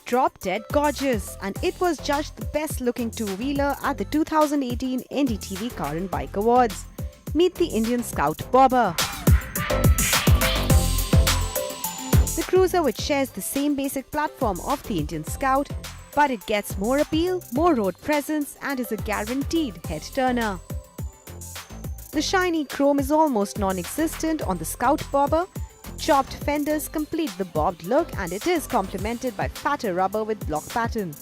drop-dead gorgeous, and it was judged the best-looking two-wheeler at the 2018 NDTV Car and Bike Awards. Meet the Indian Scout Bobber. The cruiser, which shares the same basic platform of the Indian Scout, but it gets more appeal, more road presence, and is a guaranteed head-turner. The shiny chrome is almost non-existent on the Scout Bobber. The chopped fenders complete the bobbed look, and it is complemented by fatter rubber with block pattern.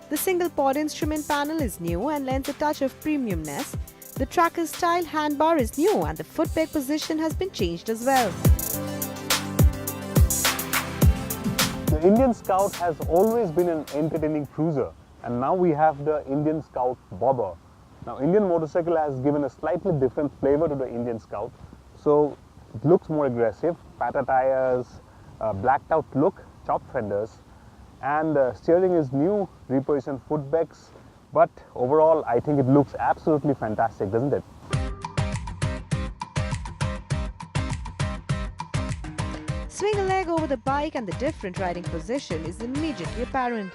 The single-pod instrument panel is new and lends a touch of premiumness. The tracker-style handbar is new, and the footpeg position has been changed as well. The Indian Scout has always been an entertaining cruiser, and now we have the Indian Scout Bobber. Now, Indian Motorcycle has given a slightly different flavor to the Indian Scout, so it looks more aggressive. Fatter tires, blacked out look, chopped fenders, and steering is new, repositioned footpegs. But overall, I think it looks absolutely fantastic, doesn't it? Swing a leg over the bike and the different riding position is immediately apparent.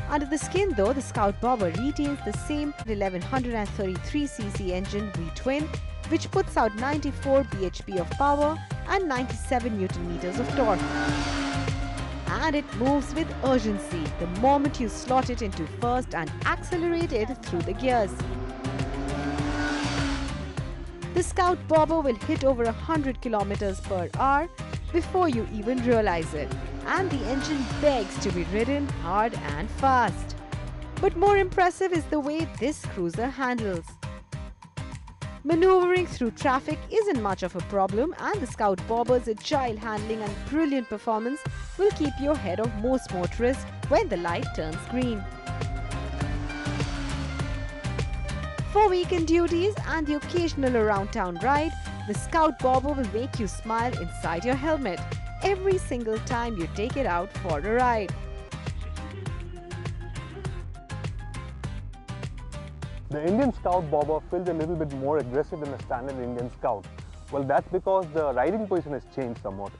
Under the skin though, the Scout Bobber retains the same 1133cc engine V-twin, which puts out 94 bhp of power and 97 Nm of torque. And it moves with urgency the moment you slot it into first and accelerate it through the gears. The Scout Bobber will hit over 100 km per hour before you even realize it, and the engine begs to be ridden hard and fast. But more impressive is the way this cruiser handles. Maneuvering through traffic isn't much of a problem, and the Scout Bobber's agile handling and brilliant performance will keep you ahead of most motorists when the light turns green. For weekend duties and the occasional around-town ride, the Scout Bobber will make you smile inside your helmet every single time you take it out for a ride. The Indian Scout Bobber feels a little bit more aggressive than the standard Indian Scout. Well, that's because the riding position has changed somewhat.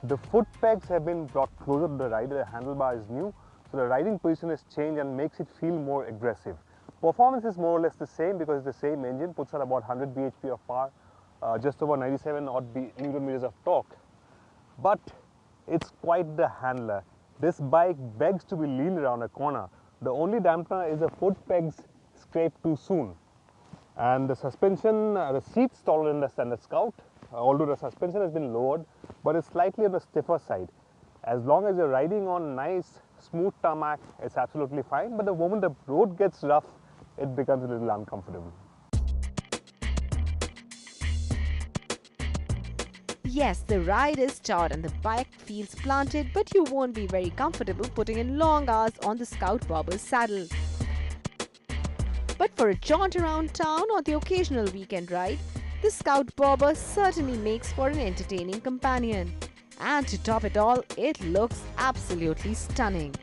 The foot pegs have been brought closer to the rider, the handlebar is new, so the riding position has changed and makes it feel more aggressive. Performance is more or less the same because it's the same engine, puts out about 100 bhp of power, just over 97 odd Nm of torque. But it's quite the handler. This bike begs to be leaned around a corner. The only dampener is the foot pegs scraped too soon. And the suspension, the seat's taller than the standard Scout, although the suspension has been lowered, but it's slightly on the stiffer side. As long as you're riding on nice, smooth tarmac, it's absolutely fine. But the moment the road gets rough, it becomes a little uncomfortable. Yes, the ride is taut and the bike feels planted, but you won't be very comfortable putting in long hours on the Scout Bobber's saddle. But for a jaunt around town or the occasional weekend ride, the Scout Bobber certainly makes for an entertaining companion. And to top it all, it looks absolutely stunning.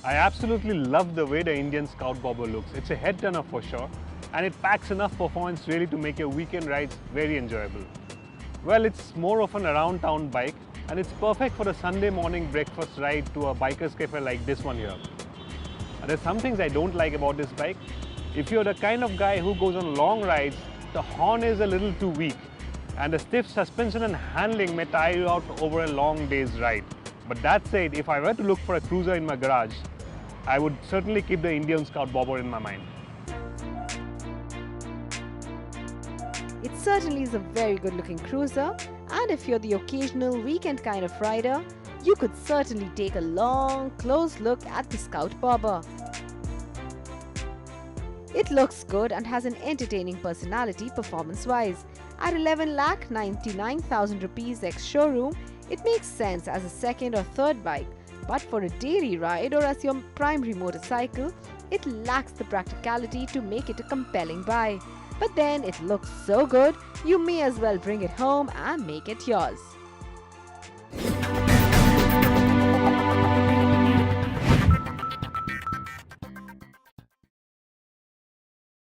I absolutely love the way the Indian Scout Bobber looks. It's a head turner for sure, and it packs enough performance really to make your weekend rides very enjoyable. Well, it's more of an around town bike, and it's perfect for the Sunday morning breakfast ride to a biker's cafe like this one here. And there's some things I don't like about this bike. If you're the kind of guy who goes on long rides, the horn is a little too weak, and the stiff suspension and handling may tire you out over a long day's ride. But that said, if I were to look for a cruiser in my garage, I would certainly keep the Indian Scout Bobber in my mind. It certainly is a very good looking cruiser, and if you're the occasional weekend kind of rider, you could certainly take a long, close look at the Scout Bobber. It looks good and has an entertaining personality performance-wise. At 11,99,000 rupees ex-showroom, it makes sense as a second or third bike. But for a daily ride or as your primary motorcycle, it lacks the practicality to make it a compelling buy. But then it looks so good, you may as well bring it home and make it yours.